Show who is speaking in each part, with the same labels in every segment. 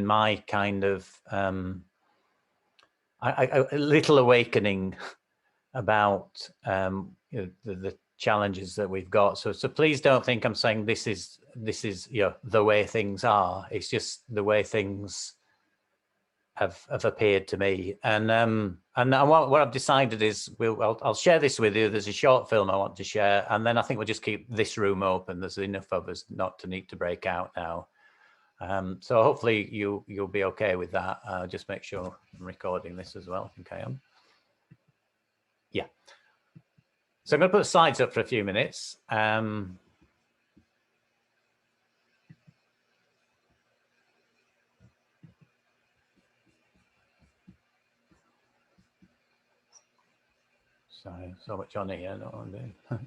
Speaker 1: my kind of a little awakening about the challenges that we've got. So please don't think I'm saying this is the way things are. It's just the way things have appeared to me. And what I've decided is I'll share this with you. There's a short film I want to share, and then I think we'll just keep this room open. There's enough of us not to need to break out now. So hopefully you'll be okay with that. Just make sure I'm recording this as well. Okay. Yeah. So I'm going to put the slides up for a few minutes. Sorry, so much on here. Not on there.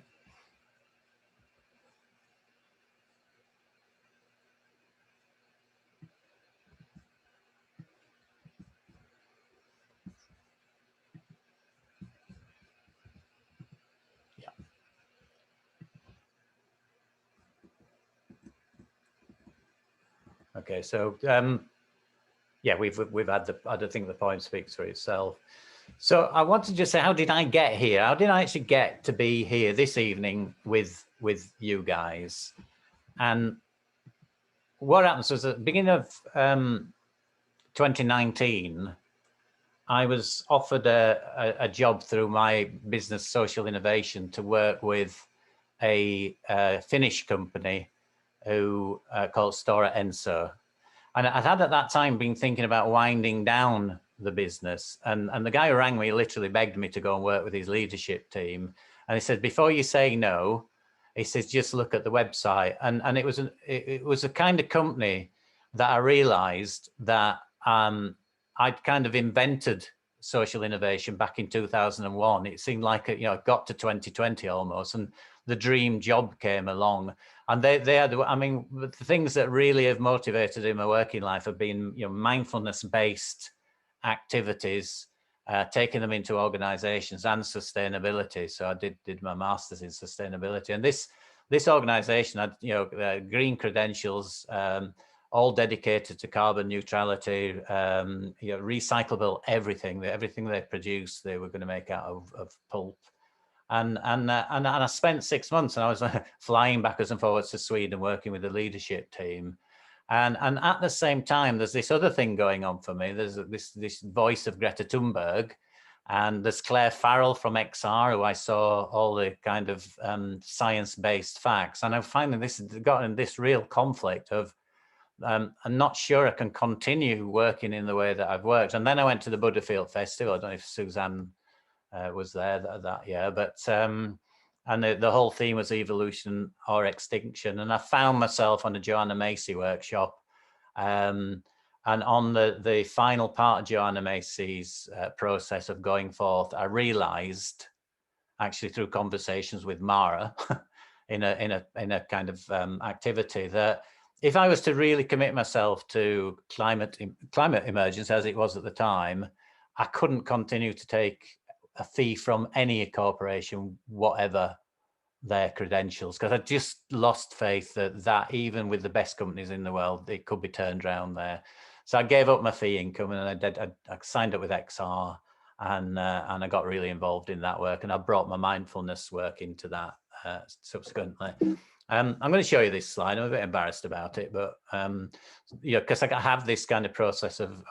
Speaker 1: Okay, so yeah, we've had I don't think the point speaks for itself. So I want to just say, how did I get here? How did I actually get to be here this evening with you guys? And what happens was at the beginning of 2019, I was offered a job through my business Social Innovation to work with a Finnish company who called Stora Enso. And I'd had at that time been thinking about winding down the business. And the guy who rang me literally begged me to go and work with his leadership team. And he said, before you say no, he says, just look at the website. And it was a kind of company that I realized that I'd kind of invented social innovation back in 2001. It seemed like it got to 2020 almost, and the dream job came along. And they had, I mean, the things that really have motivated in my working life have been, mindfulness-based activities, taking them into organizations, and sustainability. So I did my master's in sustainability, and this organization had, green credentials, all dedicated to carbon neutrality, recyclable everything they produced, they were going to make out of pulp. And I spent 6 months, and I was flying backwards and forwards to Sweden, working with the leadership team. And at the same time, there's this other thing going on for me. There's this voice of Greta Thunberg, and there's Claire Farrell from XR, who I saw all the kind of science-based facts. And I'm finding got in this real conflict of, I'm not sure I can continue working in the way that I've worked. And then I went to the Butterfield Festival. I don't know if Suzanne was there that year, but and the whole theme was evolution or extinction. And I found myself on a Joanna Macy workshop, and on the final part of Joanna Macy's process of going forth, I realized, actually through conversations with Mara in a kind of activity, that if I was to really commit myself to climate emergency as it was at the time, I couldn't continue to take a fee from any corporation, whatever their credentials, because I just lost faith that even with the best companies in the world, it could be turned around there. So I gave up my fee income, and I signed up with XR, and I got really involved in that work, and I brought my mindfulness work into that subsequently. I'm going to show you this slide. I'm a bit embarrassed about it, but because I have this kind of process of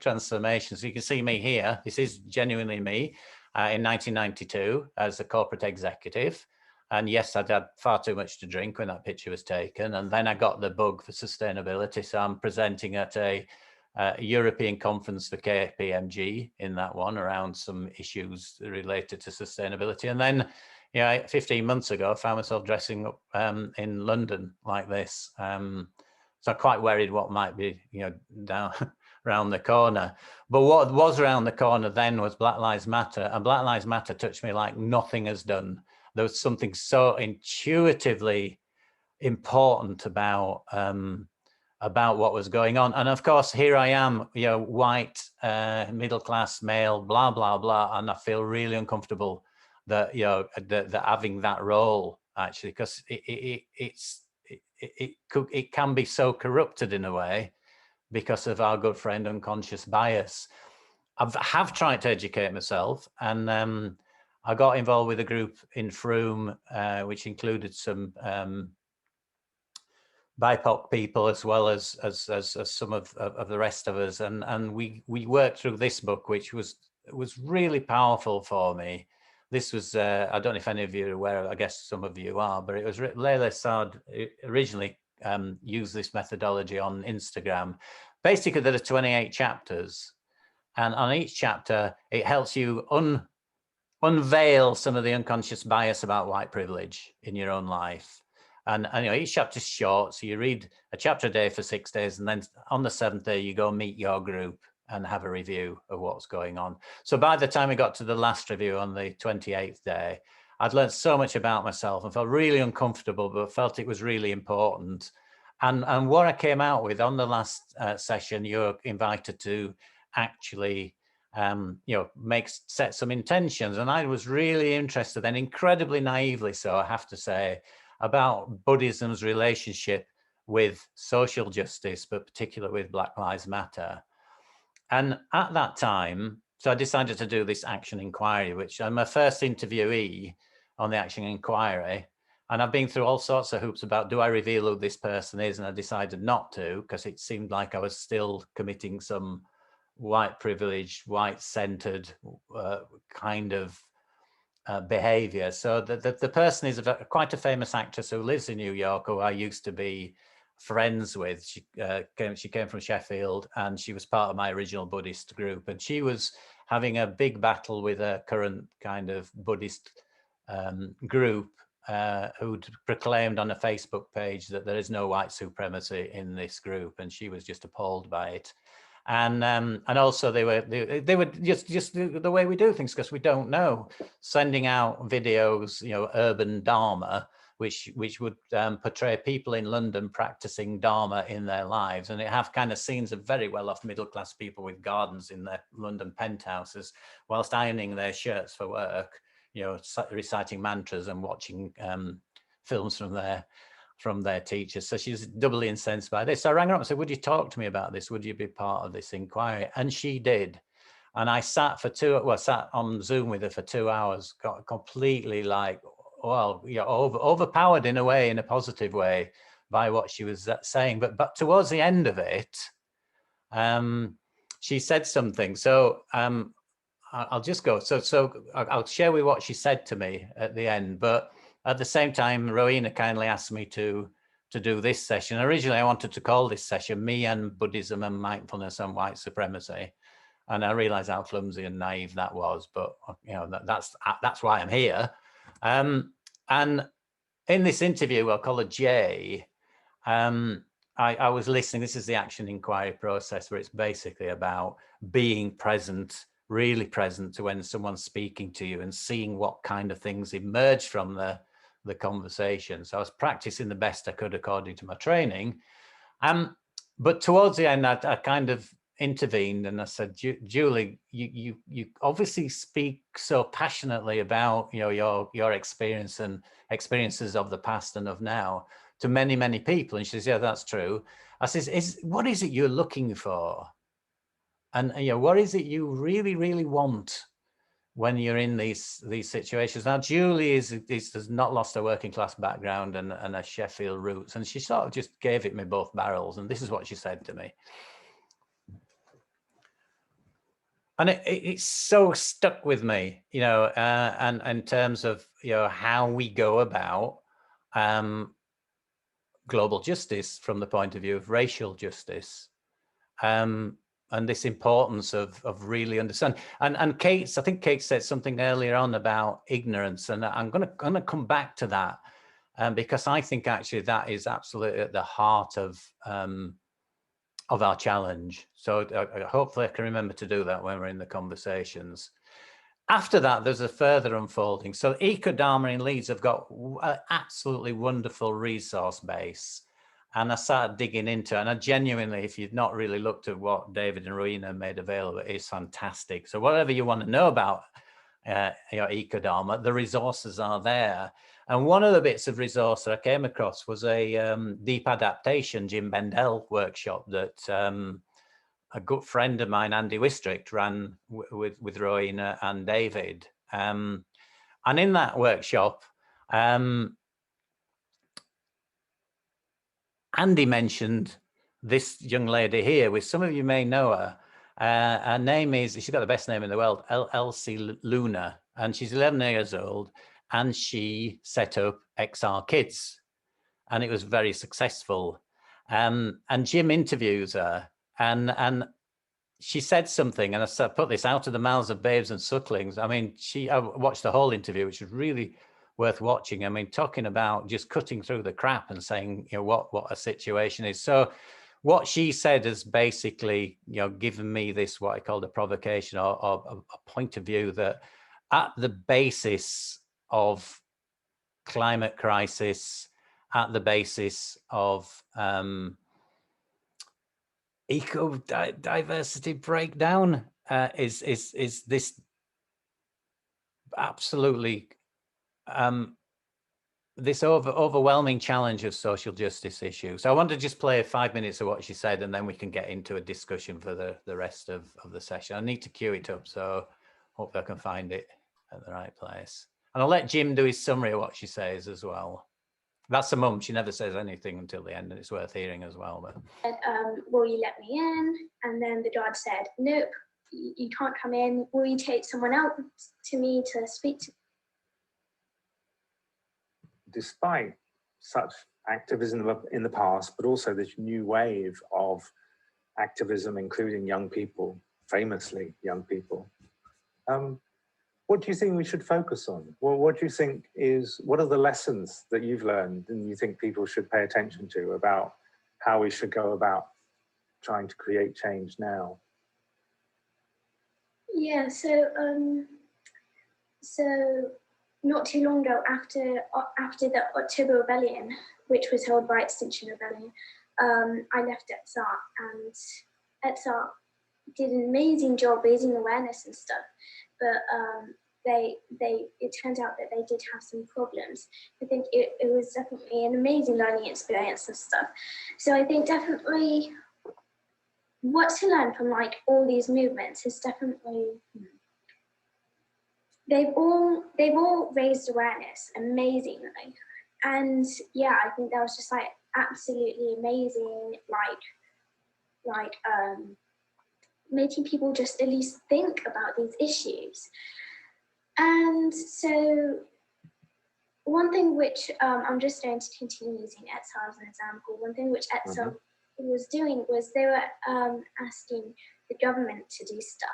Speaker 1: transformation. So you can see me here. This is genuinely me in 1992 as a corporate executive. And yes, I'd had far too much to drink when that picture was taken. And then I got the bug for sustainability. So I'm presenting at a European conference for KPMG in that one around some issues related to sustainability. And then 15 months ago, I found myself dressing up in London like this. So I'm quite worried what might be, down around the corner. But what was around the corner then was Black Lives Matter, and Black Lives Matter touched me like nothing has done. There was something so intuitively important about what was going on. And of course, here I am, white, middle-class male, blah, blah, blah, and I feel really uncomfortable that that having that role, actually, because it can be so corrupted in a way because of our good friend unconscious bias. I have tried to educate myself, and I got involved with a group in Frome, which included some BIPOC people as well as some of the rest of us, and we worked through this book, which was really powerful for me. This was I don't know if any of you are aware of, I guess some of you are, but it was Layla Saad originally used this methodology on Instagram. Basically, there are 28 chapters, and on each chapter it helps you unveil some of the unconscious bias about white privilege in your own life. And you know, each chapter is short, so you read a chapter a day for 6 days, and then on the 7th day you go meet your group and have a review of what's going on. So by the time we got to the last review on the 28th day, I'd learned so much about myself and felt really uncomfortable, but felt it was really important. And what I came out with on the last session, you're invited to actually you know, set some intentions. And I was really interested, and incredibly naively so, I have to say, about Buddhism's relationship with social justice, but particularly with Black Lives Matter. And at that time, so I decided to do this action inquiry, which I'm my first interviewee on the action inquiry. And I've been through all sorts of hoops about, do I reveal who this person is? And I decided not to, because it seemed like I was still committing some white privilege, white centered kind of behavior. So the person is quite a famous actress who lives in New York, who I used to be friends with. She came from Sheffield, and she was part of my original Buddhist group. And she was having a big battle with a current kind of Buddhist group who'd proclaimed on a Facebook page that there is no white supremacy in this group, and she was just appalled by it. And also they were just the way we do things, because we don't know, sending out videos, you know, urban Dharma, which would portray people in London practicing Dharma in their lives, and they have kind of scenes of very well-off middle-class people with gardens in their London penthouses, whilst ironing their shirts for work, you know, reciting mantras and watching films from their teachers. So she's doubly incensed by this. So I rang her up and said, would you talk to me about this? Would you be part of this inquiry? And she did. And I sat sat on Zoom with her for 2 hours, got completely like, well, you know, overpowered in a way, in a positive way, by what she was saying. But towards the end of it, she said something. So I'll just go. So I'll share with what she said to me at the end. But at the same time, Rowena kindly asked me to do this session. Originally, I wanted to call this session "Me and Buddhism and Mindfulness and White Supremacy," and I realized how flimsy and naive that was. But you know, that's why I'm here. And in this interview, I'll call it Jay. I was listening. This is the action inquiry process, where it's basically about being present, really present to when someone's speaking to you, and seeing what kind of things emerge from the conversation. So I was practicing the best I could according to my training. But towards the end, I kind of intervened and I said, Julie, you obviously speak so passionately about, you know, your experience and experiences of the past and of now to many, many people. And she says, yeah, that's true. I says, what is it you're looking for? And you know, what is it you really, really want when you're in these situations? Now, Julie has not lost her working class background and her Sheffield roots, and she sort of just gave it me both barrels. And this is what she said to me. And it's so stuck with me, you know, and in terms of, you know, how we go about global justice from the point of view of racial justice. And this importance of really understand. And I think Kate said something earlier on about ignorance, and I'm gonna come back to that, because I think actually that is absolutely at the heart of our challenge. So hopefully I can remember to do that when we're in the conversations. After that, there's a further unfolding. So Ecodharma in Leeds have got an absolutely wonderful resource base. And I started digging into it, and I genuinely, if you've not really looked at what David and Rowena made available, it is fantastic. So whatever you want to know about Ecodharma, the resources are there. And one of the bits of resource that I came across was a deep adaptation Jim Bendell workshop that a good friend of mine, Andy Wistrick, ran with Rowena and David. And in that workshop, Andy mentioned this young lady here, which some of you may know her. Her name is, she's got the best name in the world, Elsie Luna, and she's 11 years old, and she set up XR Kids, and it was very successful. And Jim interviews her, and she said something, and I put this out of the mouths of babes and sucklings. I mean, I watched the whole interview, which was really worth watching. I mean, talking about just cutting through the crap and saying, you know, what a situation is. So what she said has basically, you know, given me this, what I call a provocation, or a point of view that at the basis of climate crisis, at the basis of eco diversity breakdown is this absolutely this overwhelming challenge of social justice issues. So I want to just play 5 minutes of what she said, and then we can get into a discussion for the rest of the session. I need to cue it up, so hopefully I can find it at the right place. And I'll let Jim do his summary of what she says as well. That's the mum. She never says anything until the end, and it's worth hearing as well. But
Speaker 2: will you let me in? And then the dad said, nope, you can't come in. Will you take someone else to me to speak to?
Speaker 3: Despite such activism in the past, but also this new wave of activism, including young people, famously young people, what do you think we should focus on? Well, what do you think what are the lessons that you've learned and you think people should pay attention to about how we should go about trying to create change now?
Speaker 2: Yeah, so not too long ago, after the October Rebellion, which was held by Extinction Rebellion, I left ETSAR, and ETSAR did an amazing job raising awareness and stuff, but it turned out that they did have some problems. I think it was definitely an amazing learning experience and stuff. So I think definitely what to learn from like all these movements is definitely they've all raised awareness amazingly, and yeah, I think that was just like absolutely amazing, like making people just at least think about these issues. And so one thing which I'm just going to continue using ETSAR as an example, one thing which ETSAR was doing was they were asking the government to do stuff.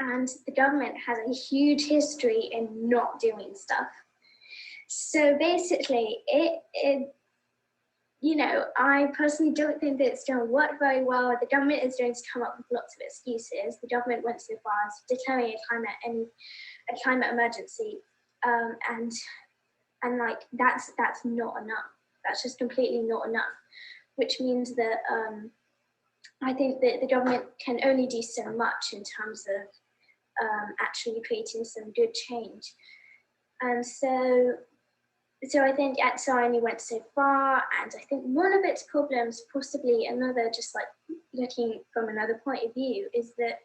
Speaker 2: And the government has a huge history in not doing stuff. So basically, you know, I personally don't think that it's going to work very well. The government is going to come up with lots of excuses. The government went so far as declaring a climate emergency, and like that's not enough. That's just completely not enough. Which means that I think that the government can only do so much in terms of actually creating some good change. And so I think ETSAR only went so far, and I think one of its problems, possibly another, just like looking from another point of view, is that,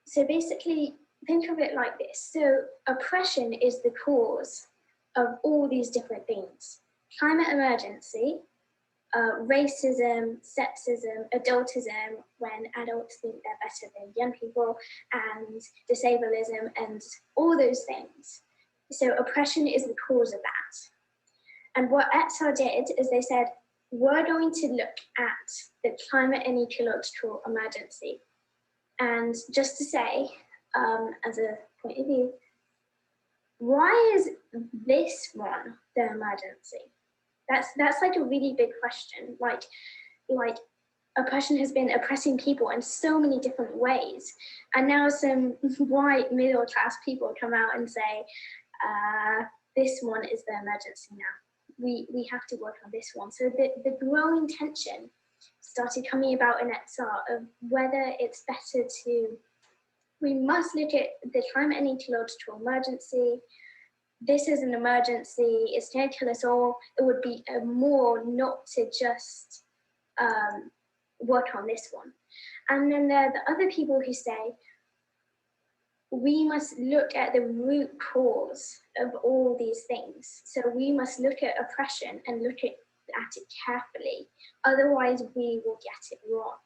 Speaker 2: so basically think of it like this. So oppression is the cause of all these different things. Climate emergency, racism, sexism, adultism, when adults think they're better than young people, and disableism, and all those things. So oppression is the cause of that. And what ETSAR did is they said, we're going to look at the climate and ecological emergency. And just to say, as a point of view, why is this one the emergency? That's like a really big question. Like oppression has been oppressing people in so many different ways. And now some white middle class people come out and say, this one is the emergency now. We have to work on this one. So the growing tension started coming about in ETSAR of whether it's better to we must look at the climate and ecological emergency. This is an emergency, it's going to kill us all. It would be more not to just work on this one. And then there are the other people who say, we must look at the root cause of all these things. So we must look at oppression and look at it carefully. Otherwise, we will get it wrong.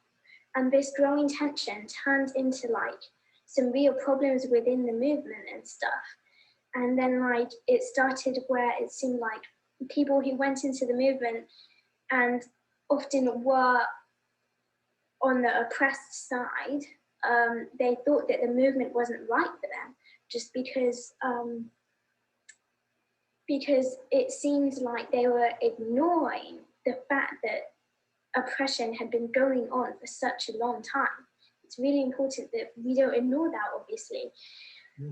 Speaker 2: And this growing tension turned into like some real problems within the movement and stuff. And then like it started where it seemed like people who went into the movement and often were on the oppressed side, they thought that the movement wasn't right for them, just because it seemed like they were ignoring the fact that oppression had been going on for such a long time. It's really important that we don't ignore that, obviously.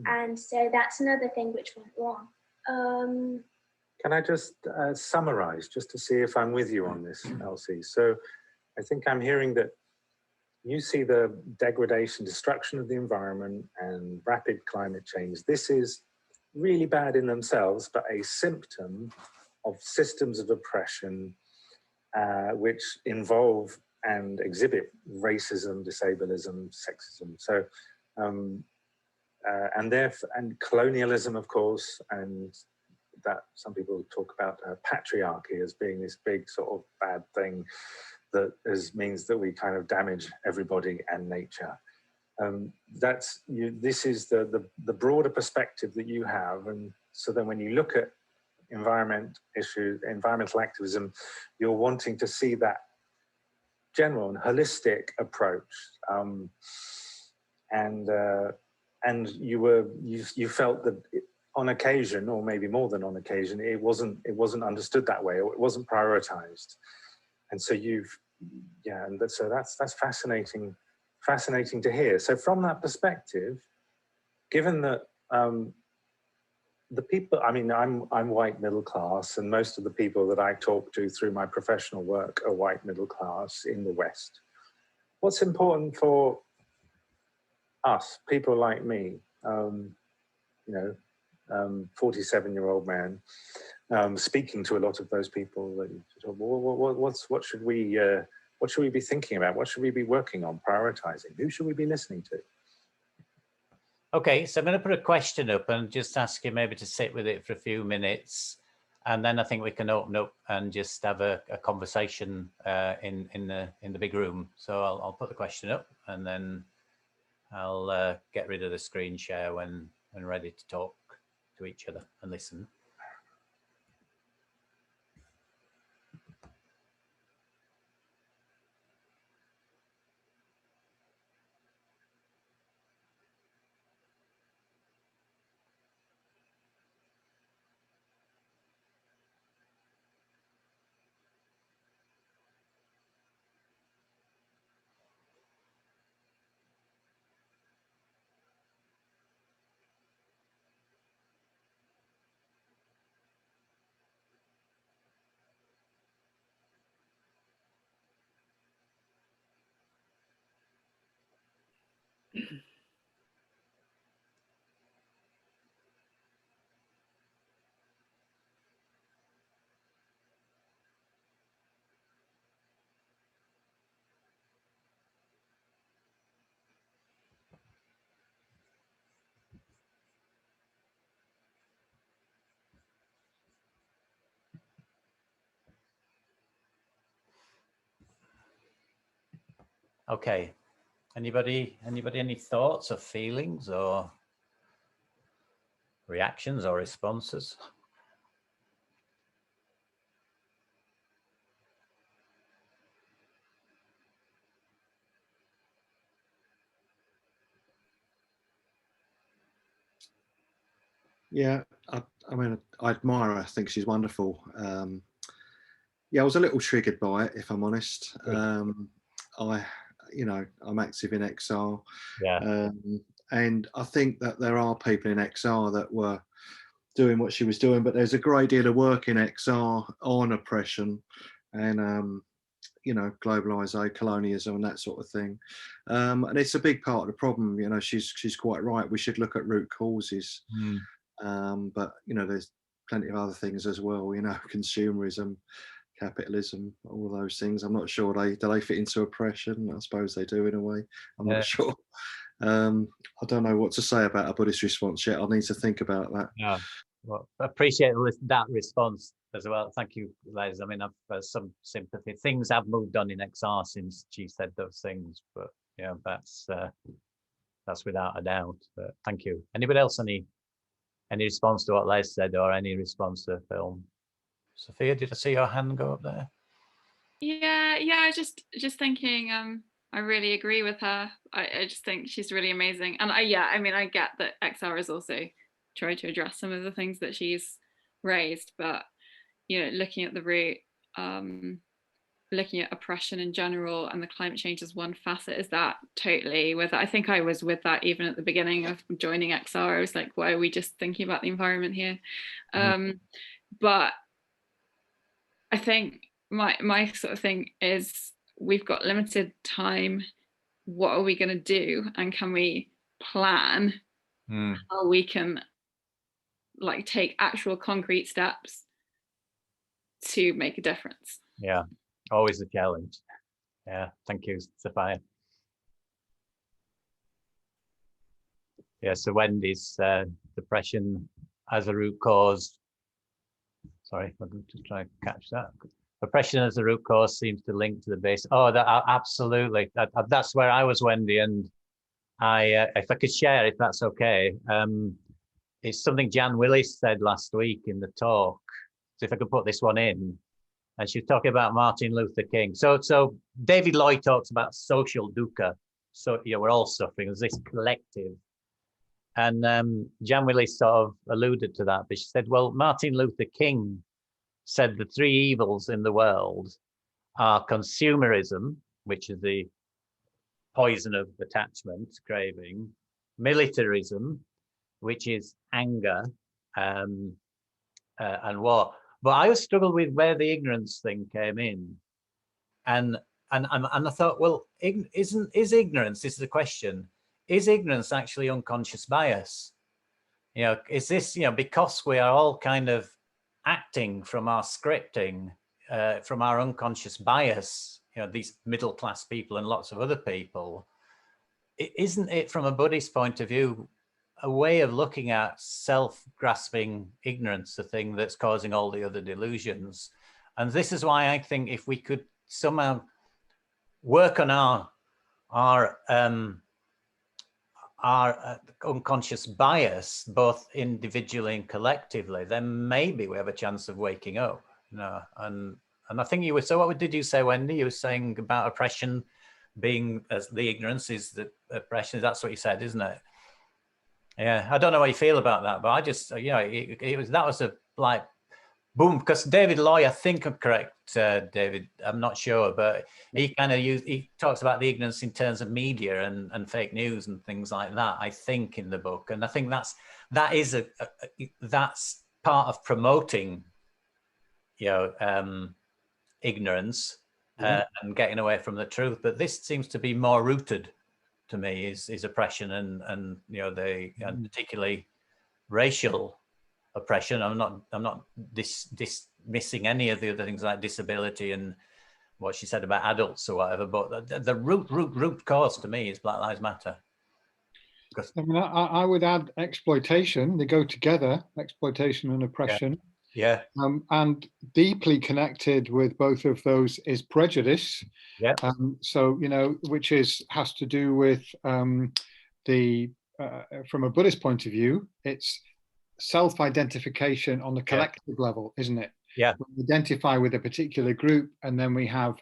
Speaker 2: And so that's another thing which went wrong.
Speaker 3: Can I just summarize, just to see if I'm with you on this, Elsie? So I think I'm hearing that you see the degradation, destruction of the environment and rapid climate change. This is really bad in themselves, but a symptom of systems of oppression which involve and exhibit racism, disableism, sexism. So, and colonialism, of course, and that some people talk about patriarchy as being this big sort of bad thing that means that we kind of damage everybody and nature. This is the broader perspective that you have, and so then when you look at environmental activism, you're wanting to see that general and holistic approach, and you felt that on occasion, or maybe more than on occasion, it wasn't understood that way, or it wasn't prioritized, and so so that's fascinating to hear. So from that perspective, given that the people, I mean, I'm white middle class, and most of the people that I talk to through my professional work are white middle class in the West. What's important for us, people like me, 47-year-old man, speaking to a lot of those people, what should we be thinking about? What should we be working on, prioritizing? Who should we be listening to?
Speaker 1: Okay, so I'm going to put a question up and just ask you maybe to sit with it for a few minutes, and then I think we can open up and just have a conversation in the big room. So I'll put the question up, and then I'll get rid of the screen share when ready to talk to each other and listen. Okay, anybody any thoughts or feelings or reactions or responses?
Speaker 4: Yeah, I mean, I admire her. I think she's wonderful. Yeah, I was a little triggered by it, if I'm honest. I'm active in XR.
Speaker 1: Yeah.
Speaker 4: And I think that there are people in XR that were doing what she was doing, but there's a great deal of work in XR on oppression. And, you know, globalisation, colonialism, and that sort of thing. And it's a big part of the problem. You know, she's quite right. We should look at root causes. But you know, there's plenty of other things as well. You know, consumerism, capitalism, all those things. I'm not sure do they fit into oppression. I suppose they do in a way. I'm not sure. I don't know what to say about a Buddhist response yet. I need to think about that.
Speaker 1: Yeah, well, I appreciate that response as well. Thank you, Les. I mean, I've some sympathy. Things have moved on in XR since she said those things, but yeah, that's without a doubt. But thank you. Anybody else any response to what Les said, or any response to the film? Sophia, did I see your hand go up there?
Speaker 5: Yeah. Just thinking. I really agree with her. I just think she's really amazing, and I get that XR is also trying to address some of the things that she's raised, but you know, looking at the root, looking at oppression in general, and the climate change as one facet, is that totally with it. I think I was with that even at the beginning of joining XR. I was like, why are we just thinking about the environment here? But I think my sort of thing is, we've got limited time. What are we going to do? And can we plan how we can like take actual concrete steps to make a difference?
Speaker 1: Yeah, always a challenge. Yeah, thank you, Sophia. Yeah, so Wendy's depression as a root cause. Sorry, I'm going to try and catch that. Oppression as a root cause seems to link to the base. Oh, that absolutely. That's where I was, Wendy, and I, if I could share, if that's okay, it's something Jan Willis said last week in the talk. So if I could put this one in, and she was talking about Martin Luther King. So David Lloyd talks about social dukkha. So we're all suffering. There's this collective. And Jan Willis sort of alluded to that, but she said, well, Martin Luther King said the three evils in the world are consumerism, which is the poison of attachment, craving, militarism, which is anger, and war. But I always struggled with where the ignorance thing came in, and I thought, well, is ignorance? This is the question: is ignorance actually unconscious bias? You know, is this, you know, because we are all kind of acting from our scripting, from our unconscious bias, you know, these middle class people and lots of other people, isn't it, from a Buddhist point of view, a way of looking at self-grasping ignorance, the thing that's causing all the other delusions? And this is why I think if we could somehow work on our unconscious bias, both individually and collectively, then maybe we have a chance of waking up. You know, and I think you were, so what did you say, Wendy? You were saying about oppression being, as the ignorance is the oppression. That's what you said, isn't it? Yeah, I don't know how you feel about that, but I just, you know, that was a like boom, because David Loy, I think I'm correct, David, I'm not sure, but he talks about the ignorance in terms of media and fake news and things like that, I think, in the book. And I think that's part of promoting, you know, ignorance and getting away from the truth. But this seems to be more rooted, to me, is oppression and you know, and particularly racial oppression. I'm not dismissing any of the other things like disability and what she said about adults or whatever, but the root cause to me is Black Lives Matter.
Speaker 6: I mean, I would add exploitation. They go together, exploitation and oppression.
Speaker 1: Yeah.
Speaker 6: And deeply connected with both of those is prejudice.
Speaker 1: Yeah.
Speaker 6: So, you know, which has to do with from a Buddhist point of view, it's self-identification on the collective level, isn't it?
Speaker 1: Yeah.
Speaker 6: We identify with a particular group, and then we have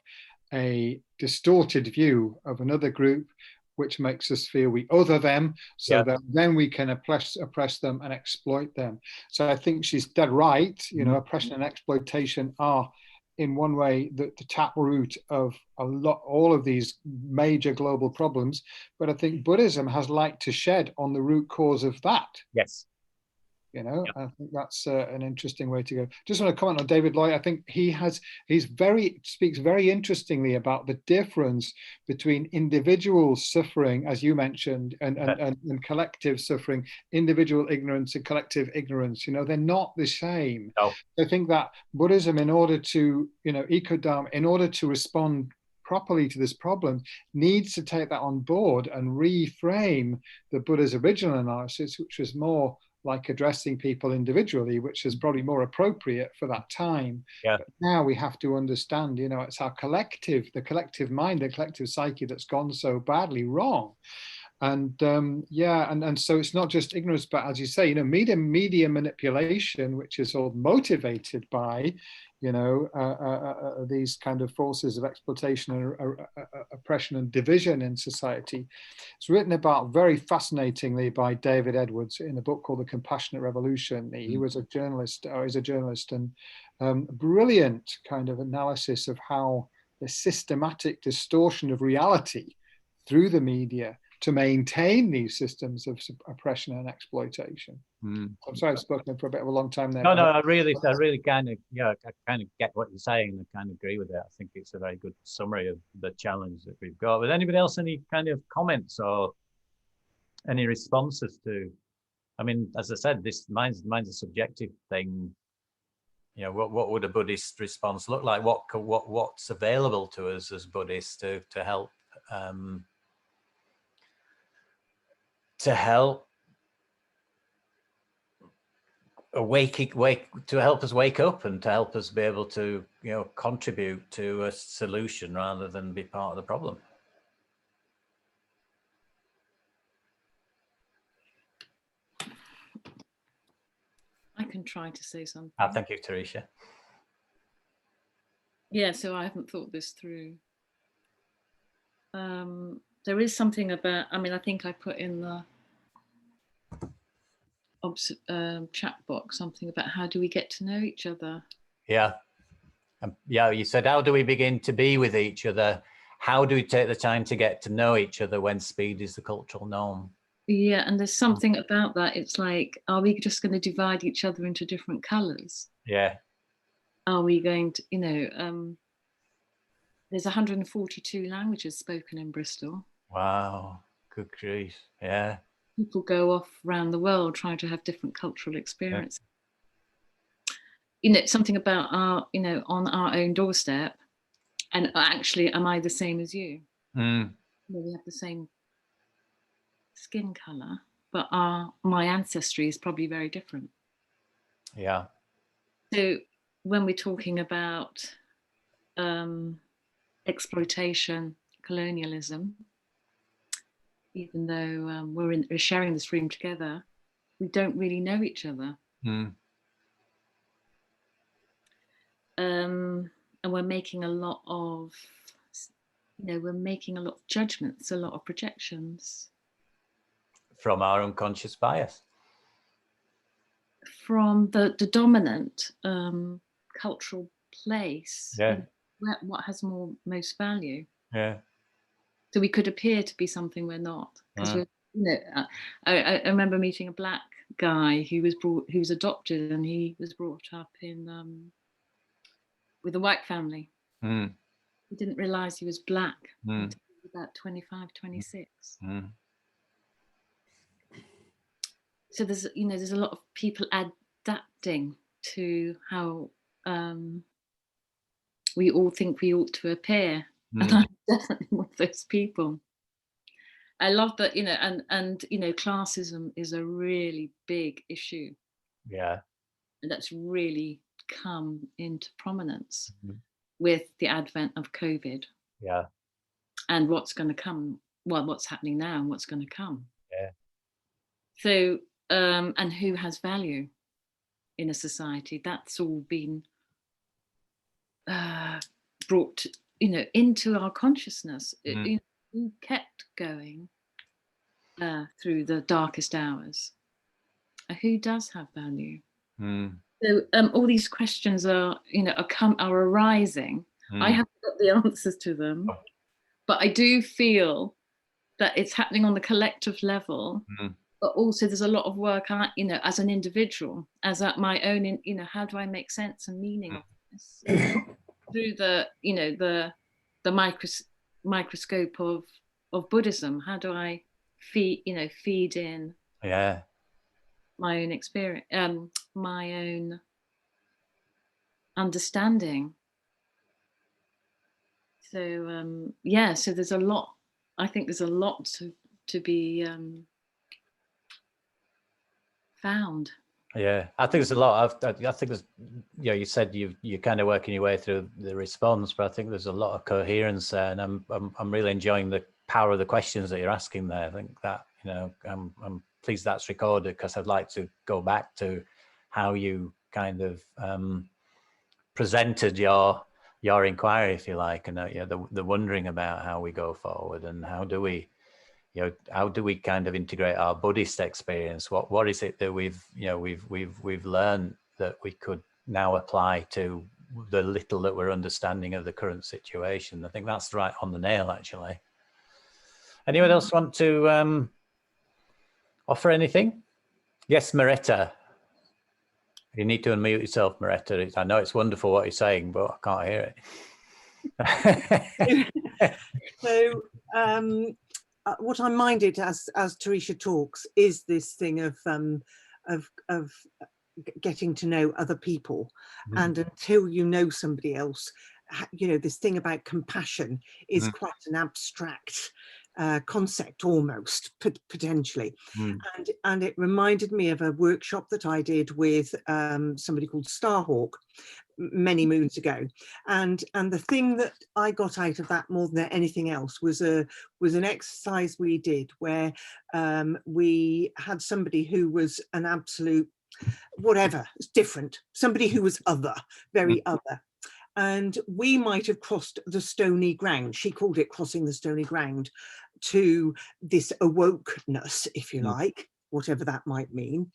Speaker 6: a distorted view of another group, which makes us feel we other them, so that then we can oppress them and exploit them. So I think she's dead right. You know, oppression and exploitation are, in one way, the taproot of all of these major global problems. But I think Buddhism has light to shed on the root cause of that.
Speaker 1: Yes.
Speaker 6: You know, I think that's an interesting way to go. Just want to comment on David Lloyd. I think he's speaks very interestingly about the difference between individual suffering, as you mentioned, and collective suffering, individual ignorance and collective ignorance. You know, they're not the same.
Speaker 1: No.
Speaker 6: I think that Buddhism, in order to, you know, Ecodharma, in order to respond properly to this problem, needs to take that on board and reframe the Buddha's original analysis, which was more like addressing people individually, which is probably more appropriate for that time.
Speaker 1: Yeah.
Speaker 6: But now we have to understand, you know, it's our collective, the collective mind, the collective psyche that's gone so badly wrong. And and so it's not just ignorance, but as you say, you know, media manipulation, which is all motivated by, you know, these kind of forces of exploitation and oppression and division in society. It's written about very fascinatingly by David Edwards in a book called The Compassionate Revolution. He was a journalist, or is a journalist, and brilliant kind of analysis of how the systematic distortion of reality through the media to maintain these systems of oppression and exploitation. I'm sorry, I've spoken for a bit of a long time there.
Speaker 1: No, I really kind of, I kind of get what you're saying and I kind of agree with it. I think it's a very good summary of the challenge that we've got. But anybody else, any kind of comments or any responses to? I mean, as I said, mine's a subjective thing. You know, what would a Buddhist response look like? What's available to us as Buddhists to help? To help to help us wake up and to help us be able to, you know, contribute to a solution rather than be part of the problem.
Speaker 7: I can try to say something.
Speaker 1: Thank you, Teresa.
Speaker 7: Yeah, so I haven't thought this through. There is something about, I mean, I think I put in the chat box something about how do we get to know each other?
Speaker 1: Yeah. Yeah, you said, how do we begin to be with each other? How do we take the time to get to know each other when speed is the cultural norm?
Speaker 7: Yeah, and there's something about that. It's like, are we just going to divide each other into different colors?
Speaker 1: Yeah.
Speaker 7: Are we going to, you know, there's 142 languages spoken in Bristol.
Speaker 1: Wow, good grief. Yeah.
Speaker 7: People go off around the world trying to have different cultural experiences. Yeah. You know, something about our, you know, on our own doorstep. And actually, am I the same as you? You know, we have the same skin color, but my ancestry is probably very different.
Speaker 1: Yeah. So
Speaker 7: when we're talking about exploitation, colonialism, even though we're sharing this room together, we don't really know each other. And we're making a lot of, you know, we're making a lot of judgments, a lot of projections.
Speaker 1: From our unconscious bias.
Speaker 7: From the dominant cultural place.
Speaker 1: Yeah.
Speaker 7: What has most value.
Speaker 1: Yeah.
Speaker 7: So we could appear to be something we're not. Because we're, you know, I remember meeting a black guy who was adopted, and he was brought up in with a white family. He didn't realize he was black until he was about 25, 26. So there's, you know, there's a lot of people adapting to how we all think we ought to appear. And I'm definitely one of those people. I love that, you know, and you know, classism is a really big issue.
Speaker 1: Yeah.
Speaker 7: And that's really come into prominence with the advent of COVID.
Speaker 1: Yeah.
Speaker 7: And what's going to come, well, what's happening now and what's going to come.
Speaker 1: Yeah.
Speaker 7: So, and who has value in a society? That's all been brought, you know, into our consciousness. You know, we kept going through the darkest hours. Who does have value? So all these questions are, you know, are arising. I haven't got the answers to them, but I do feel that it's happening on the collective level, but also there's a lot of work, you know, as an individual, as at my own, you know, how do I make sense and meaning of this through the, you know, the microscope of Buddhism? How do I feed in my own experience, my own understanding? So yeah, so there's a lot. I think there's a lot to be found.
Speaker 1: Yeah, I think there's a lot. I think there's, you know, you said you're kind of working your way through the response, but I think there's a lot of coherence there, and I'm really enjoying the power of the questions that you're asking there. I think that, you know, I'm pleased that's recorded, because I'd like to go back to how you kind of presented your inquiry, if you like, and yeah, the wondering about how we go forward, and how do we, you know, how do we kind of integrate our Buddhist experience? What is it that we've learned that we could now apply to the little that we're understanding of the current situation? I think that's right on the nail, actually. Anyone else want to offer anything? Yes, Maretta. You need to unmute yourself, Maretta. I know it's wonderful what you're saying, but I can't hear it.
Speaker 8: So what I'm minded as Teresa talks is this thing of getting to know other people, and until you know somebody else, you know, this thing about compassion is quite an abstract concept, almost, potentially. And it reminded me of a workshop that I did with somebody called Starhawk many moons ago, and the thing that I got out of that more than anything else was an exercise we did where we had somebody who was an absolute whatever, different, somebody who was other, very other. And we might have crossed the stony ground. She called it crossing the stony ground to this awokeness, if you like, whatever that might mean.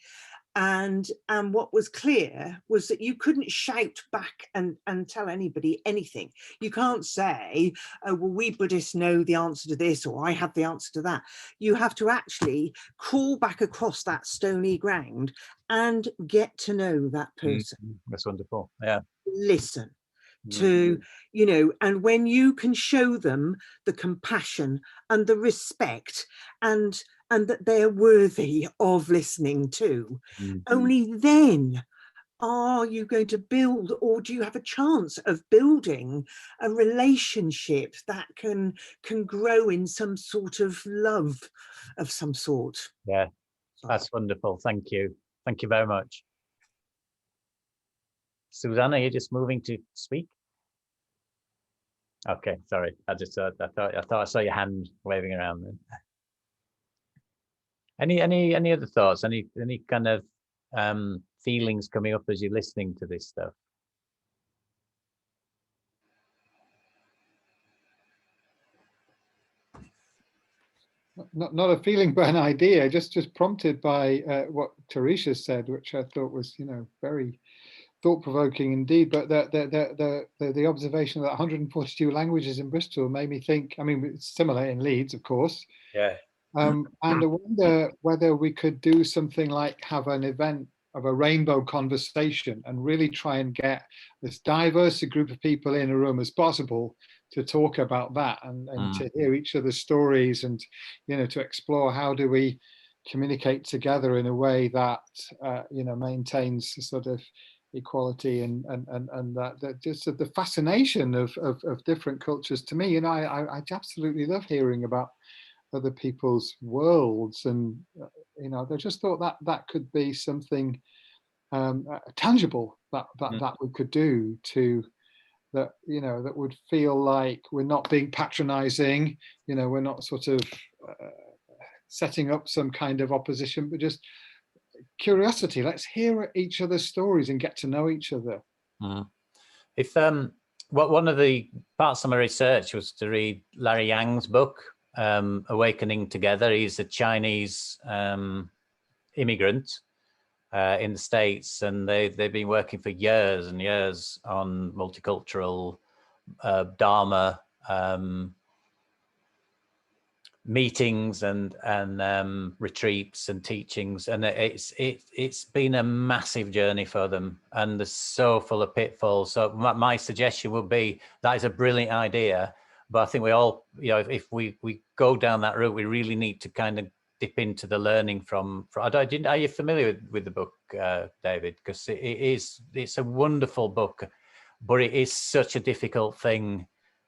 Speaker 8: And what was clear was that you couldn't shout back and tell anybody anything. You can't say, oh, well, we Buddhists know the answer to this, or I have the answer to that. You have to actually crawl back across that stony ground and get to know that person.
Speaker 1: That's wonderful. Yeah.
Speaker 8: Listen to, you know, and when you can show them the compassion and the respect and that they're worthy of listening to, only then are you going to build, or do you have a chance of building a relationship that can grow in some sort of love of some sort.
Speaker 1: Yeah, that's wonderful. Thank you. Thank you very much. Susanna, you're just moving to speak? Okay, sorry. I thought I saw your hand waving around then. Any other thoughts? Any kind of feelings coming up as you're listening to this stuff?
Speaker 6: Not a feeling, but an idea, just prompted by what Teresa said, which I thought was, you know, very thought-provoking indeed. But the observation that 142 languages in Bristol made me think. I mean, it's similar in Leeds, of course.
Speaker 1: Yeah.
Speaker 6: And I wonder whether we could do something like have an event of a rainbow conversation and really try and get as diverse a group of people in a room as possible to talk about that and to hear each other's stories, and, you know, to explore how do we communicate together in a way that you know, maintains a sort of equality and that just the fascination of different cultures. To me, you know, I absolutely love hearing about other people's worlds, and you know, I just thought that could be something tangible that we could do to that, you know, that would feel like we're not being patronizing, you know, we're not sort of setting up some kind of opposition, but just curiosity. Let's hear each other's stories and get to know each other.
Speaker 1: If one of the parts of my research was to read Larry Yang's book, Awakening Together. He's a Chinese immigrant in the States, and they've been working for years and years on multicultural Dharma meetings and retreats and teachings, and it's been a massive journey for them, and they're so full of pitfalls. So my suggestion would be that is a brilliant idea, but I think we all, you know, if we go down that route, we really need to kind of dip into the learning from are you familiar with the book, David? Because it's a wonderful book, but it is such a difficult thing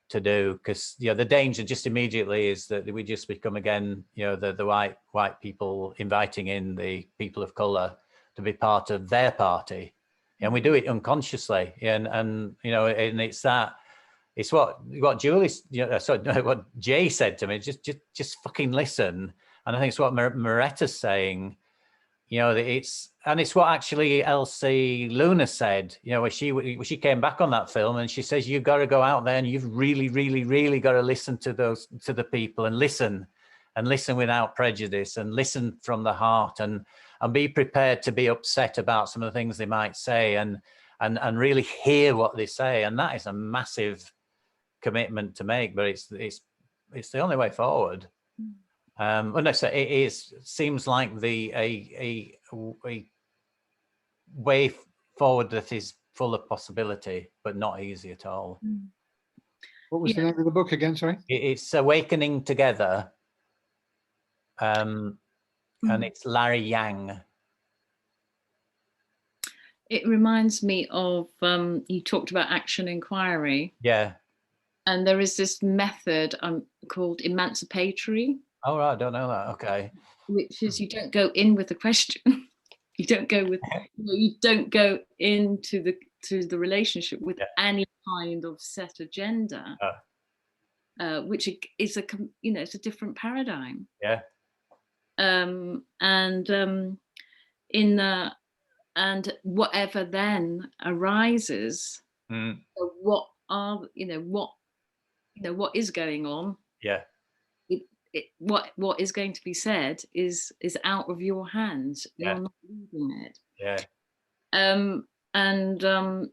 Speaker 1: to do, because, you know, the danger just immediately is that we just become again, you know, the white people inviting in the people of color to be part of their party, and we do it unconsciously, and you know, and it's what Julie, you know, sorry, what Jay said to me, just fucking listen. And I think it's what Moretta's saying, you know, it's what actually Elsie Luna said, you know, when she came back on that film, and she says, you've got to go out there and you've really, really, really got to listen to the people, and listen without prejudice, and listen from the heart, and be prepared to be upset about some of the things they might say, and really hear what they say. And that is a massive commitment to make, but it's the only way forward. Well, no, so it seems like a way forward that is full of possibility, but not easy at all.
Speaker 6: What was the name of the book again? Sorry.
Speaker 1: It's Awakening Together, and it's Larry Yang.
Speaker 7: It reminds me of you talked about action inquiry.
Speaker 1: Yeah.
Speaker 7: And there is this method called emancipatory.
Speaker 1: Oh, right, I don't know that. Okay.
Speaker 7: Which is, you don't go in with a question. You don't go with, you don't go into the relationship with any kind of set agenda, which is it's a different paradigm.
Speaker 1: Yeah.
Speaker 7: And whatever then arises, what is going on?
Speaker 1: Yeah.
Speaker 7: What is going to be said is out of your hands.
Speaker 1: Yeah.
Speaker 7: You're not leading it.
Speaker 1: Yeah.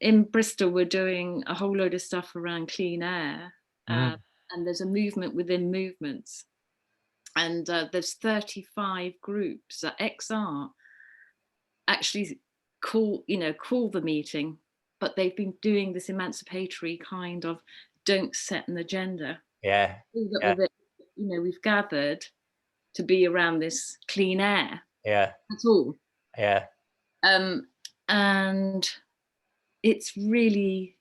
Speaker 7: In Bristol, we're doing a whole load of stuff around clean air, and there's a movement within movements, and there's 35 groups that XR actually call the meeting, but they've been doing this emancipatory kind of don't set an agenda.
Speaker 1: Yeah.
Speaker 7: We've gathered to be around this clean air.
Speaker 1: Yeah.
Speaker 7: That's all.
Speaker 1: Yeah.
Speaker 7: And it's really,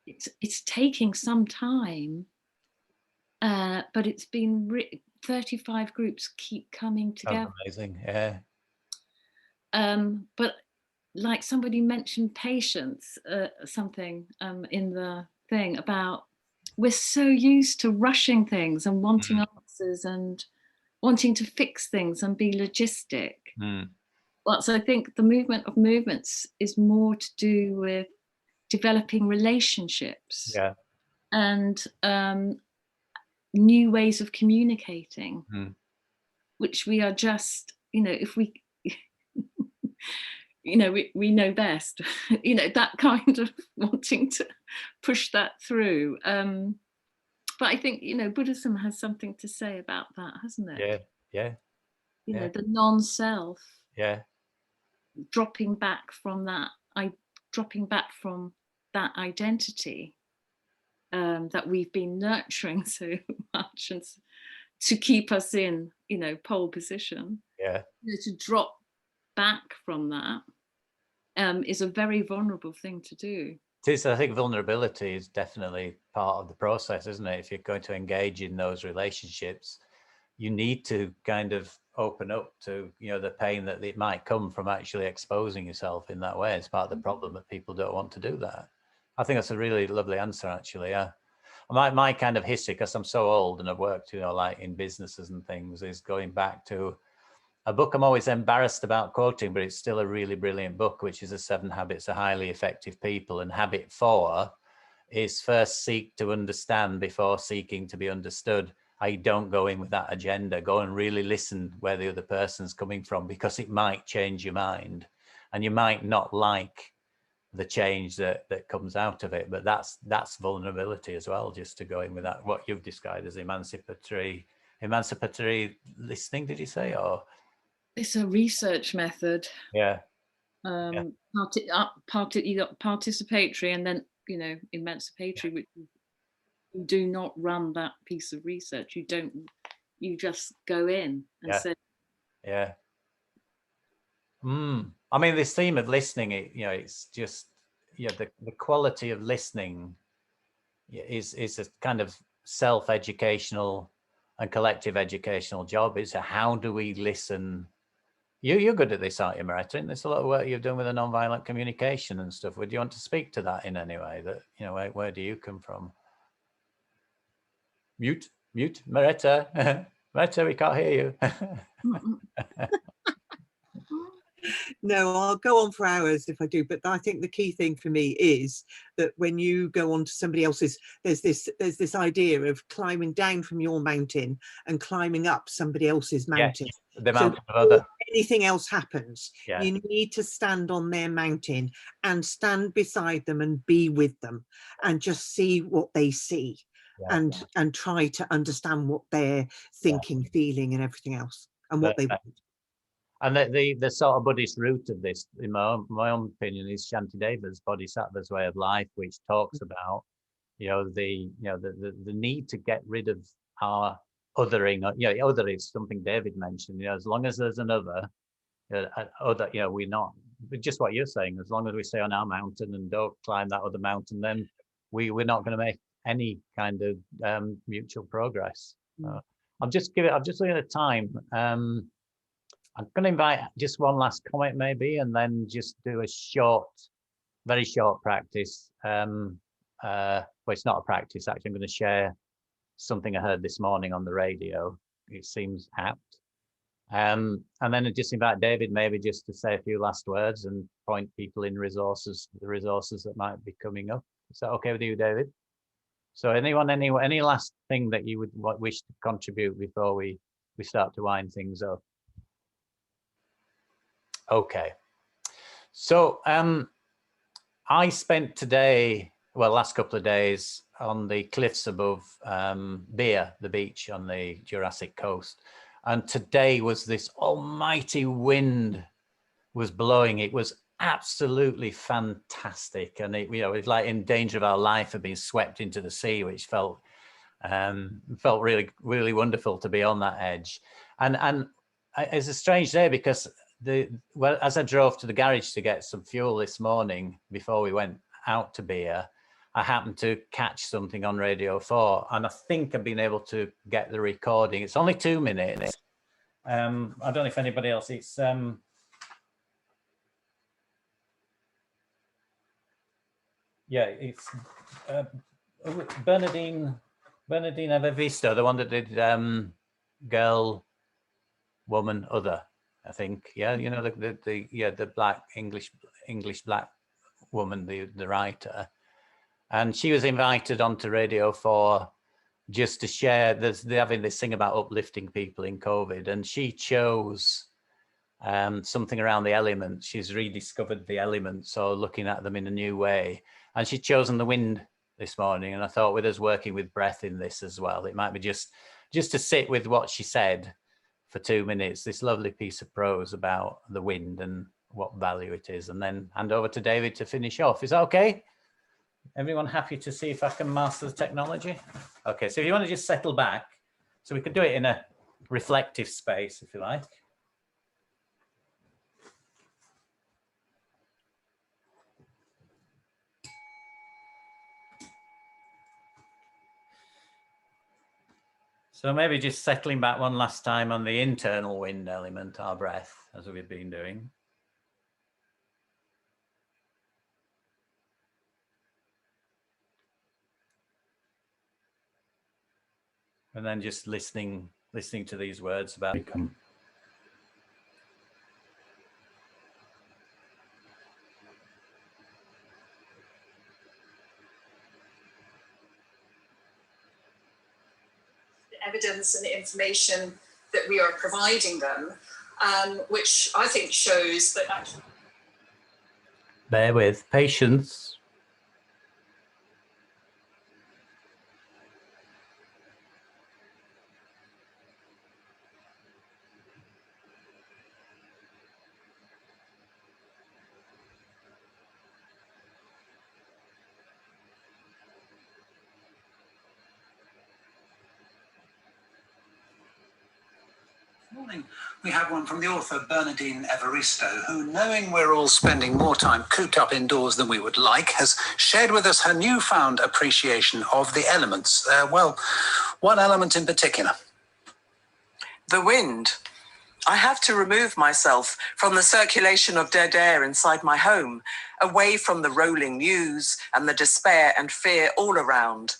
Speaker 7: it's taking some time, but it's been 35 groups keep coming together.
Speaker 1: That's amazing. Yeah.
Speaker 7: But like somebody mentioned patience, something in the thing about, we're so used to rushing things and wanting answers and wanting to fix things and be logistic. Well, so I think the movement of movements is more to do with developing relationships, and new ways of communicating, which we are just, if we, we know best, that kind of wanting to push that through. But I think, Buddhism has something to say about that, hasn't it?
Speaker 1: Yeah.
Speaker 7: The non-self.
Speaker 1: Yeah.
Speaker 7: Dropping back from that identity that we've been nurturing so much, and to keep us in, pole position.
Speaker 1: Yeah.
Speaker 7: To drop back from that is a very vulnerable thing to do.
Speaker 1: It is. I think vulnerability is definitely part of the process, isn't it? If you're going to engage in those relationships, you need to kind of open up to, the pain that it might come from actually exposing yourself in that way. It's part of the problem that people don't want to do that. I think that's a really lovely answer, actually. Yeah. My kind of history, because I'm so old and I've worked, like in businesses and things, is going back to a book I'm always embarrassed about quoting, but it's still a really brilliant book, which is The 7 Habits of Highly Effective People. And habit 4 is first seek to understand before seeking to be understood. I don't go in with that agenda. Go and really listen where the other person's coming from, because it might change your mind and you might not like the change that comes out of it. But that's vulnerability as well, just to go in with that, what you've described as emancipatory listening, did you say? Or
Speaker 7: it's a research method.
Speaker 1: Yeah.
Speaker 7: You got participatory and then, you know, emancipatory, which you do not run that piece of research. You just go in and say.
Speaker 1: Yeah. I mean, this theme of listening, it's just, the quality of listening is a kind of self-educational and collective educational job. Is how do we listen? You're good at this, aren't you, Maretta? And there's a lot of work you've done with the nonviolent communication and stuff. Would you want to speak to that in any way? That, where do you come from? Mute, Maretta. Maretta, we can't hear you.
Speaker 8: No, I'll go on for hours if I do, but I think the key thing for me is that when you go on to somebody else's, there's this idea of climbing down from your mountain and climbing up somebody else's mountain.
Speaker 1: Yes, the mountain of other.
Speaker 8: Anything else happens,
Speaker 1: Yeah.
Speaker 8: You need to stand on their mountain and stand beside them and be with them and just see what they see. Yeah. And try to understand what they're thinking, feeling and everything else, and what they want.
Speaker 1: And the sort of Buddhist root of this, in my own opinion, is Shantideva's Bodhisattva's way of life, which talks about, the need to get rid of our othering. Other is something David mentioned. As long as there's another, we're not. Just what you're saying. As long as we stay on our mountain and don't climb that other mountain, then we're not going to make any kind of mutual progress. I'm just looking at the time. I'm going to invite just one last comment maybe, and then just do a very short practice. Well, it's not a practice, actually. I'm going to share something I heard this morning on the radio. It seems apt. And then I just invite David maybe just to say a few last words and point people in the resources that might be coming up. Is that okay with you, David? So anyone, any last thing that you would wish to contribute before we start to wind things up? Okay, so I spent last couple of days on the cliffs above Beer, the beach on the Jurassic coast, and today was this almighty wind was blowing. It was absolutely fantastic, and it was like in danger of our life of being swept into the sea, which felt really, really wonderful to be on that edge. And it's a strange day because as I drove to the garage to get some fuel this morning before we went out to Beer, I happened to catch something on Radio 4, and I think I've been able to get the recording. It's only 2 minutes. I don't know if anybody else. It's it's Bernadine Evavista, the one that did Girl, Woman, Other. I think, the black English black woman, the writer, and she was invited onto Radio 4 just to share. They're having this thing about uplifting people in COVID, and she chose something around the elements. She's rediscovered the elements, or looking at them in a new way, and she'd chosen the wind this morning. And I thought, with us working with breath in this as well, it might be just to sit with what she said for 2 minutes, this lovely piece of prose about the wind and what value it is, and then hand over to David to finish off. Is that okay? Everyone happy to see if I can master the technology? Okay, so if you want to just settle back, so we could do it in a reflective space, if you like. So maybe just settling back one last time on the internal wind element, our breath, as we've been doing. And then just listening to these words about become.
Speaker 9: Evidence and information that we are providing them, which I think shows that actually.
Speaker 1: Bear with patience.
Speaker 10: Morning. We have one from the author Bernardine Evaristo, who, knowing we're all spending more time cooped up indoors than we would like, has shared with us her newfound appreciation of the elements. Well, one element in particular.
Speaker 11: The wind. I have to remove myself from the circulation of dead air inside my home, away from the rolling news and the despair and fear all around,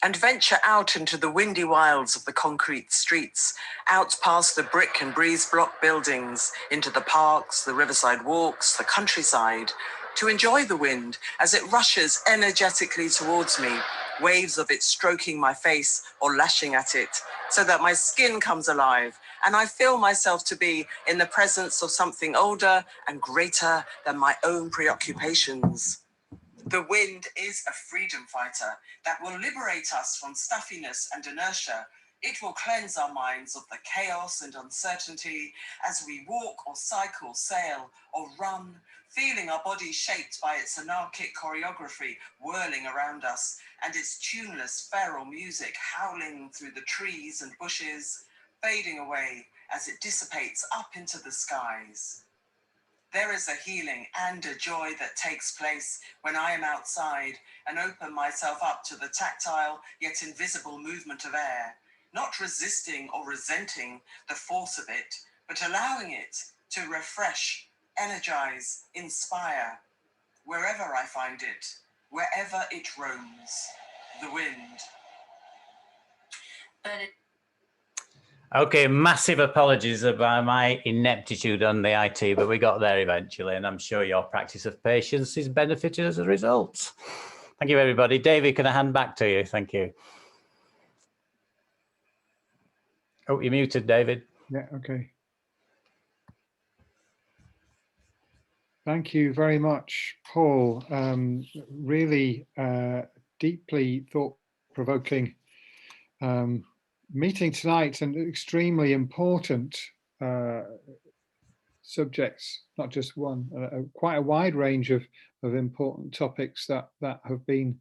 Speaker 11: and venture out into the windy wilds of the concrete streets, out past the brick and breeze block buildings, into the parks, the riverside walks, the countryside, to enjoy the wind as it rushes energetically towards me, waves of it stroking my face or lashing at it, so that my skin comes alive and I feel myself to be in the presence of something older and greater than my own preoccupations. The wind is a freedom fighter that will liberate us from stuffiness and inertia. It will cleanse our minds of the chaos and uncertainty as we walk or cycle, sail or run, feeling our bodies shaped by its anarchic choreography whirling around us and its tuneless feral music howling through the trees and bushes, fading away as it dissipates up into the skies. There is a healing and a joy that takes place when I am outside and open myself up to the tactile yet invisible movement of air, not resisting or resenting the force of it, but allowing it to refresh, energize, inspire, wherever I find it, wherever it roams. The wind.
Speaker 1: Okay, massive apologies about my ineptitude on the IT, but we got there eventually, and I'm sure your practice of patience is benefited as a result. Thank you, everybody. David, can I hand back to you? Thank you. Oh, you're muted, David.
Speaker 6: Yeah, okay. Thank you very much, Paul. Really deeply thought-provoking meeting tonight, and extremely important subjects, not just one, quite a wide range of important topics that have been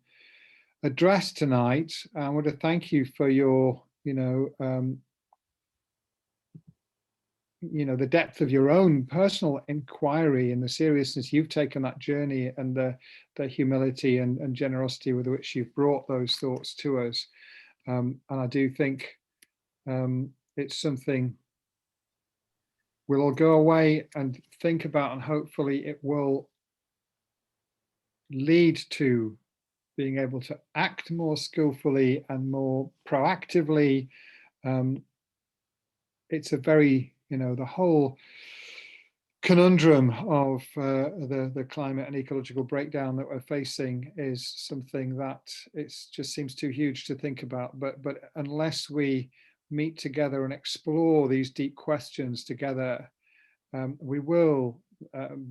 Speaker 6: addressed tonight. I want to thank you for your, the depth of your own personal inquiry and the seriousness you've taken that journey, and the humility and generosity with which you've brought those thoughts to us. And I do think it's something we'll all go away and think about, and hopefully it will lead to being able to act more skillfully and more proactively. It's a very, the whole conundrum of the climate and ecological breakdown that we're facing is something that it just seems too huge to think about. But unless we meet together and explore these deep questions together, we will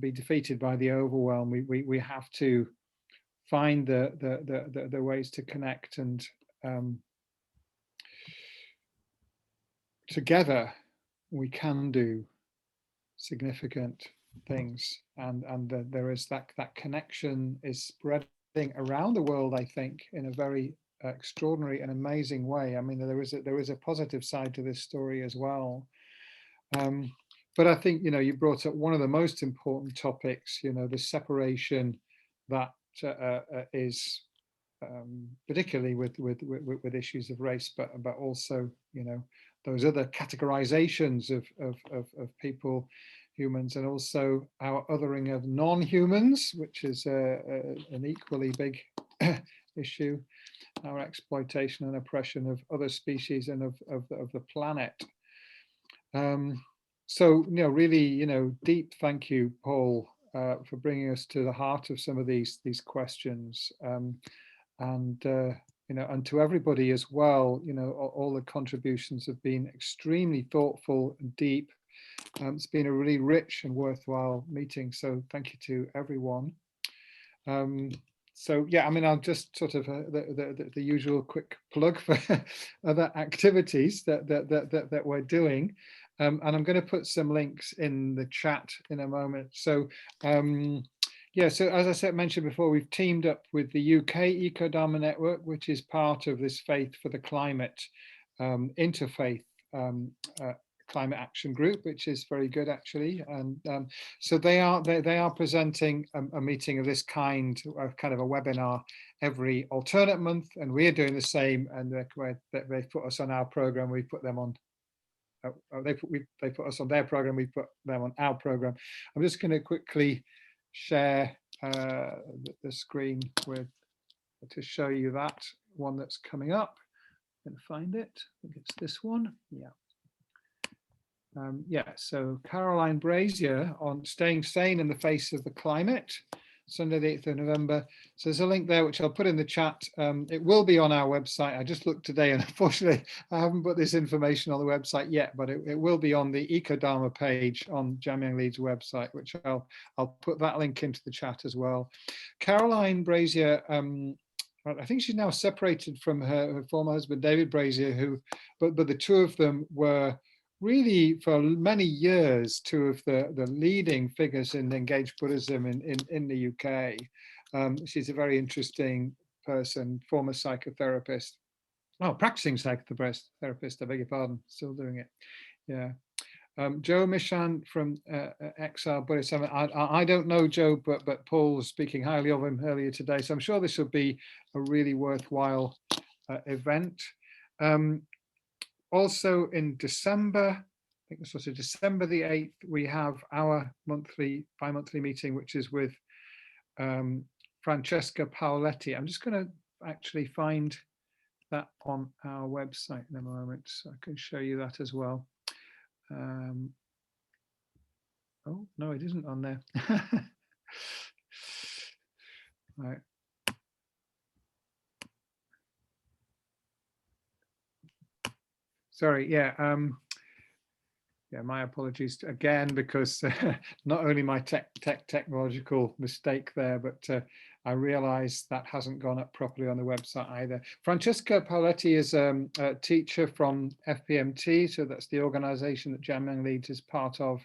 Speaker 6: be defeated by the overwhelm. We have to find the ways to connect, and together we can do significant things, and there is that connection is spreading around the world, I think, in a very extraordinary and amazing way. I mean, there is a positive side to this story as well. But I think, you brought up one of the most important topics, the separation that is particularly with issues of race, but also, those other categorizations of people, humans, and also our othering of non-humans, which is an equally big issue, our exploitation and oppression of other species and of the planet. So, really, deep thank you, Paul, for bringing us to the heart of some of these questions, and to everybody as well. All the contributions have been extremely thoughtful and deep. It's been a really rich and worthwhile meeting. So, thank you to everyone. So yeah, I mean, I'll just sort of the usual quick plug for other activities that we're doing, and I'm going to put some links in the chat in a moment. So yeah, so as I said, mentioned before, we've teamed up with the UK Ecodharma Network, which is part of this Faith for the Climate interfaith climate action group, which is very good actually. And so they are presenting a meeting of this kind of a webinar every alternate month, and we're doing the same. And they put us on our program, we put them on. They put us on their program, we put them on our program. I'm just going to quickly share the screen with to show you that one that's coming up. I'm going to find it. I think it's this one. Yeah. Yeah, so Caroline Brazier on staying sane in the face of the climate, Sunday the 8th of November. So there's a link there which I'll put in the chat. It will be on our website. I just looked today and unfortunately I haven't put this information on the website yet, but it will be on the Ecodharma page on Jamyang Leeds website, which I'll put that link into the chat as well. Caroline Brazier, I think she's now separated from her former husband, David Brazier, but the two of them were really for many years two of the leading figures in engaged Buddhism in the UK. She's a very interesting person, former psychotherapist. Oh, practicing psychotherapist, I beg your pardon, still doing it. Yeah. Joe Mishan from Exile Buddhist Summit. I don't know Joe, but Paul was speaking highly of him earlier today. So I'm sure this will be a really worthwhile event. Also in December, I think this was December the 8th, we have our bi-monthly meeting, which is with Francesca Paoletti. I'm just going to actually find that on our website in a moment, so I can show you that as well. Oh, no, it isn't on there. Right. Sorry, yeah. Yeah, my apologies again, because not only my technological mistake there, but I realized that hasn't gone up properly on the website either. Francesca Paoletti is a teacher from FPMT, so that's the organization that Jamyang Leeds is part of.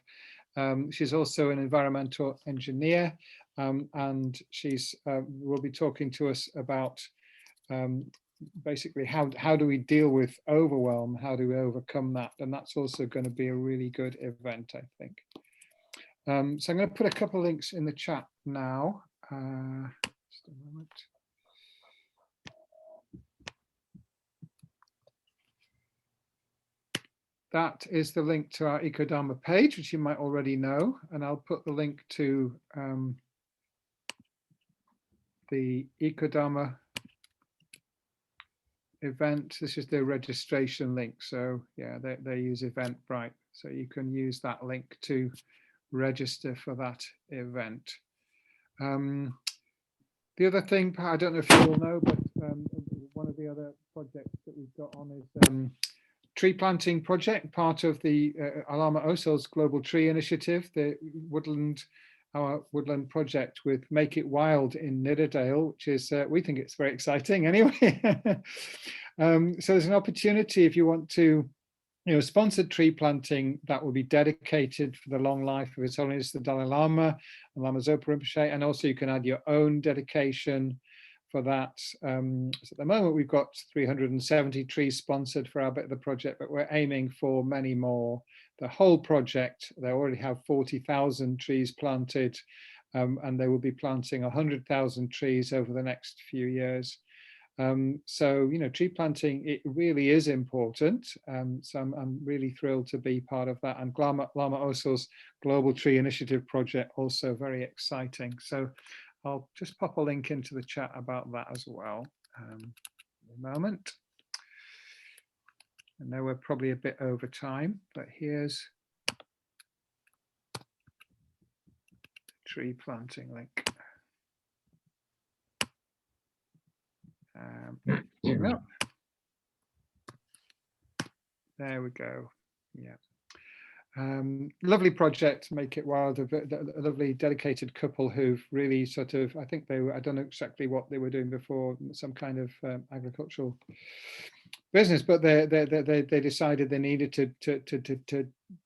Speaker 6: She's also an environmental engineer, and she's will be talking to us about basically how do we deal with overwhelm, how do we overcome that, and that's also going to be a really good event, I think. So I'm going to put a couple of links in the chat now. Just a moment. That is the link to our Ecodharma page, which you might already know, and I'll put the link to the Ecodharma event. This is the registration link, so yeah, they use Eventbrite, so you can use that link to register for that event. The other thing, I don't know if you all know, but one of the other projects that we've got on is tree planting project, part of the Alama Osel's Global Tree Initiative, the our woodland project with Make It Wild in Nidderdale, which is, we think it's very exciting anyway. So there's an opportunity if you want to, sponsored tree planting that will be dedicated for the long life of His Holiness the Dalai Lama and Lama Zopa Rinpoche, and also you can add your own dedication for that. So at the moment we've got 370 trees sponsored for our bit of the project, but we're aiming for many more. The whole project, they already have 40,000 trees planted, and they will be planting 100,000 trees over the next few years. So, tree planting, it really is important. So I'm really thrilled to be part of that. And Lama Osel's Global Tree Initiative project, also very exciting. So I'll just pop a link into the chat about that as well in a moment. I know we're probably a bit over time, but here's the tree planting link. There we go. Yeah. Lovely project, Make It Wild, a lovely dedicated couple who've really sort of, I think they were, I don't know exactly what they were doing before, some kind of agricultural business, but they decided they needed to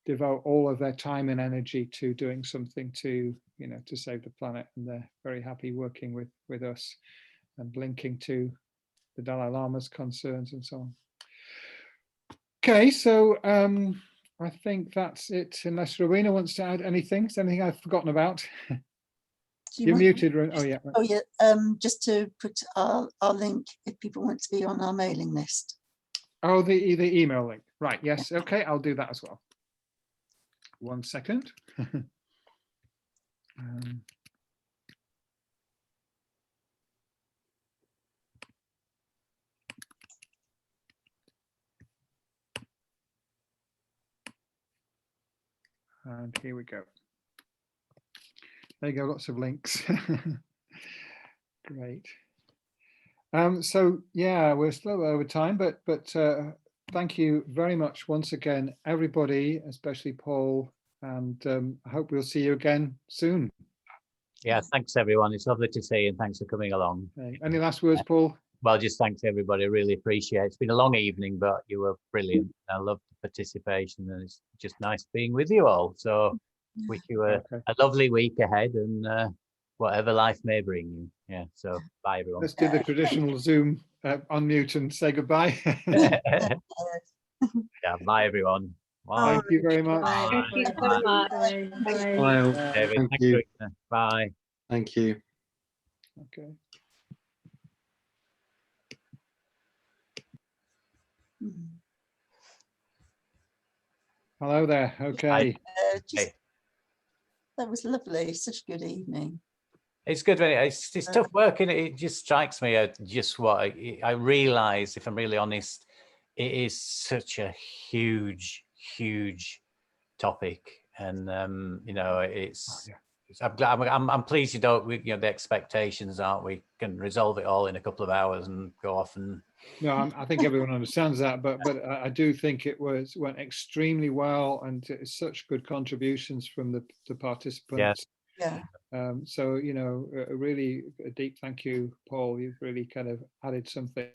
Speaker 6: devote all of their time and energy to doing something to, you know, to save the planet, and they're very happy working with us and linking to the Dalai Lama's concerns and so on. Okay, so I think that's it, unless Rowena wants to add anything. Is there anything I've forgotten about? You're muted. Oh yeah.
Speaker 12: Oh yeah. Just to put our link if people want to be on our mailing list.
Speaker 6: Oh, the email link. Right. Yes. Okay. I'll do that as well. 1 second. And here we go. There you go, lots of links. Great. So yeah, we're still over time, but thank you very much once again, everybody, especially Paul, and I hope we'll see you again soon.
Speaker 1: Yeah, thanks everyone. It's lovely to see you, and thanks for coming along.
Speaker 6: Okay. Any last words, Paul?
Speaker 1: Well, just thanks everybody. I really appreciate it. It's been a long evening, but you were brilliant. I love the participation, and it's just nice being with you all. So wish you a lovely week ahead, and whatever life may bring you. Yeah, so bye everyone.
Speaker 6: Let's do the traditional Zoom unmute and say goodbye.
Speaker 1: Yeah, bye everyone. Bye.
Speaker 6: Thank you very much.
Speaker 1: Bye.
Speaker 7: Thank you so much.
Speaker 4: Bye.
Speaker 1: David,
Speaker 4: Thank
Speaker 1: thanks,
Speaker 4: you.
Speaker 1: Rowena. Bye.
Speaker 4: Thank you.
Speaker 6: Okay. Hello there. Okay.
Speaker 12: That was lovely. Such a good evening.
Speaker 1: It's good. It's tough work, and it just strikes me at just what I realise, if I'm really honest, it is such a huge topic, and you know, it's. I'm glad. I'm pleased you don't. You know, the expectations aren't we can resolve it all in a couple of hours and go off and.
Speaker 6: No, I think everyone understands that, but I do think it went extremely well, and such good contributions from the participants.
Speaker 12: Yeah.
Speaker 6: So you know, really a deep thank you, Paul. You've really kind of added something